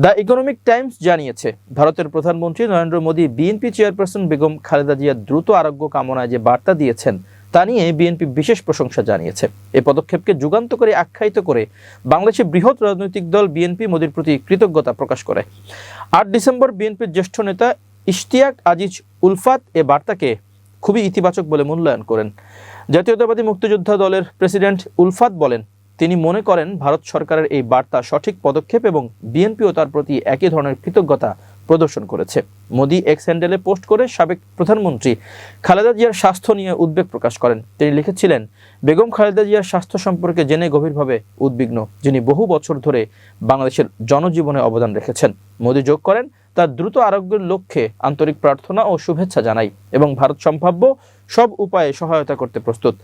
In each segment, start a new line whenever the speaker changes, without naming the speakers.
The economic Times জানিয়েছে, ভারতের প্রধানমন্ত্রী নরেন্দ্র মোদী বিএনপি চেয়ারপারসন বেগম খালেদা জিয়ার দ্রুত আরোগ্য কামনায় যে বার্তা দিয়েছেন তা নিয়ে বিএনপি বিশেষ প্রশংসা জানিয়েছে। এই পদক্ষেপকে যুগান্তকারী আখ্যায়িত করে বাংলাদেশের বৃহৎ রাজনৈতিক দল বিএনপি মোদীর প্রতি কৃতজ্ঞতা প্রকাশ করে। ৮ ডিসেম্বর বিএনপির জ্যেষ্ঠ নেতা ইশতিয়াক আজিজ উলফাত এ বার্তাকে খুবই ইতিবাচক বলে মূল্যায়ন করেন। জাতীয়তাবাদী মুক্তিযোদ্ধা দলের প্রেসিডেন্ট উলফাত বলেন, তিনি মনে করেন ভারত সরকারের এই বার্তা সঠিক পদক্ষেপ এবং বিএনপিও তার প্রতি একই ধরনের কৃতজ্ঞতা প্রদর্শন করেছে। মোদি এক্স হ্যান্ডেলে পোস্ট করে সাবেক প্রধানমন্ত্রী খালেদা জিয়ার স্বাস্থ্য নিয়ে উদ্বেগ প্রকাশ করেন। তিনি লিখেছিলেন, বেগম খালেদা জিয়ার স্বাস্থ্য সম্পর্কে জেনে গভীরভাবে উদ্বিগ্ন, যিনি বহু বছর ধরে বাংলাদেশের জনজীবনে অবদান রেখেছেন। মোদি যোগ করেন, তার দ্রুত আরোগ্যের লক্ষ্যে আন্তরিক প্রার্থনা ও শুভেচ্ছা জানাই এবং ভারত সম্ভাব্য সব উপায়ে সহায়তা করতে প্রস্তুত।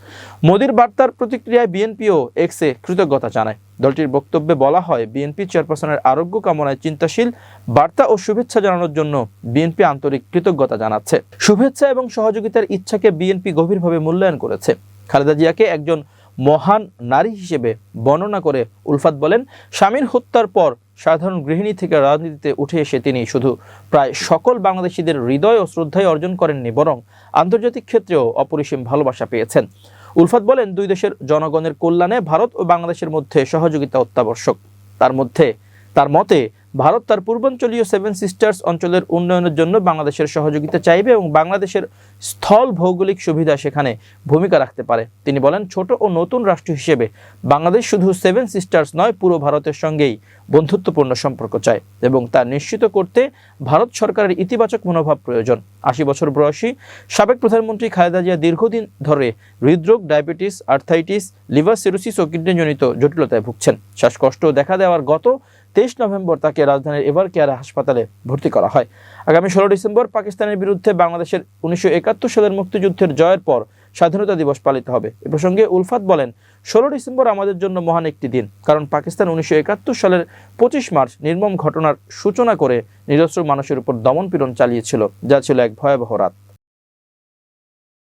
মোদির বার্তার প্রতিক্রিয়ায় বিএনপিও এক্সে কৃতজ্ঞতা জানায়। দলটির বক্তব্যে বলা হয়, বিএনপি চেয়ারপারসনের আরোগ্য কামনায় চিন্তাশীল, বার্তা ও শুভেচ্ছা জানানোর জন্য বিএনপি আন্তরিক কৃতজ্ঞতা জানাচ্ছে। শুভেচ্ছা এবং সহযোগিতার ইচ্ছাকে বিএনপি গভীরভাবে মূল্যায়ন করেছে। খালেদা জিয়াকে একজন মহান নারী হিসেবে বর্ণনা করে উলফাত বলেন, স্বামীর হত্যার পর সাধারণ গৃহিণী থেকে রাজনীতিতে উঠে এসে তিনি শুধু প্রায় সকল বাংলাদেশিদের হৃদয় ও শ্রদ্ধায় অর্জন করেননি, বরং আন্তর্জাতিক ক্ষেত্রেও অপরিসীম ভালোবাসা পেয়েছেন। উলফাত বলেন, দুই দেশের জনগণের কল্যাণে ভারত ও বাংলাদেশের মধ্যে সহযোগিতা অত্যাবশ্যক। তার মতে ভারত তার পূর্বাঞ্চলীয় 7 সিস্টার্স অঞ্চলের উন্নয়নের জন্য বাংলাদেশের সহযোগিতা চাইবে এবং বাংলাদেশের স্থল ভৌগোলিক সুবিধা সেখানে ভূমিকা রাখতে পারে। তিনি বলেন, ছোট ও নতুন রাষ্ট্র হিসেবে বাংলাদেশ শুধু 7 সিস্টার্স নয়, পুরো ভারতের সঙ্গেই বন্ধুত্বপূর্ণ সম্পর্ক চায় এবং তা নিশ্চিত করতে ভারত সরকারের ইতিবাচক মনোভাব প্রয়োজন। ৮০ বছর বয়সী সাবেক প্রধানমন্ত্রী খালেদা জিয়া দীর্ঘদিন ধরে হৃদরোগ, ডায়াবেটিস, আর্থাইটিস, লিভার সিরোসিস ও কিডনিজনিত জটিলতায় ভুগছেন। শ্বাসকষ্ট দেখা দেওয়ার গত 23 নভেম্বর তাকে রাজধানীর এভার কেয়ার হাসপাতালে ভর্তি করা হয়। আগামী 16 ডিসেম্বর পাকিস্তানের বিরুদ্ধে বাংলাদেশের 1971 সালের মুক্তিযুদ্ধের জয়ের পর স্বাধীনতা দিবস পালিত হবে। এ প্রসঙ্গে উলফাত বলেন, 16 ডিসেম্বর আমাদের জন্য মহান একটি দিন, কারণ পাকিস্তান 1971 সালের 25 মার্চ নির্মম ঘটনার সূচনা করে নিরস্ত্র মানুষের উপর দমনপীড়ন চালিয়েছিল, যা ছিল এক ভয়াবহ রাত।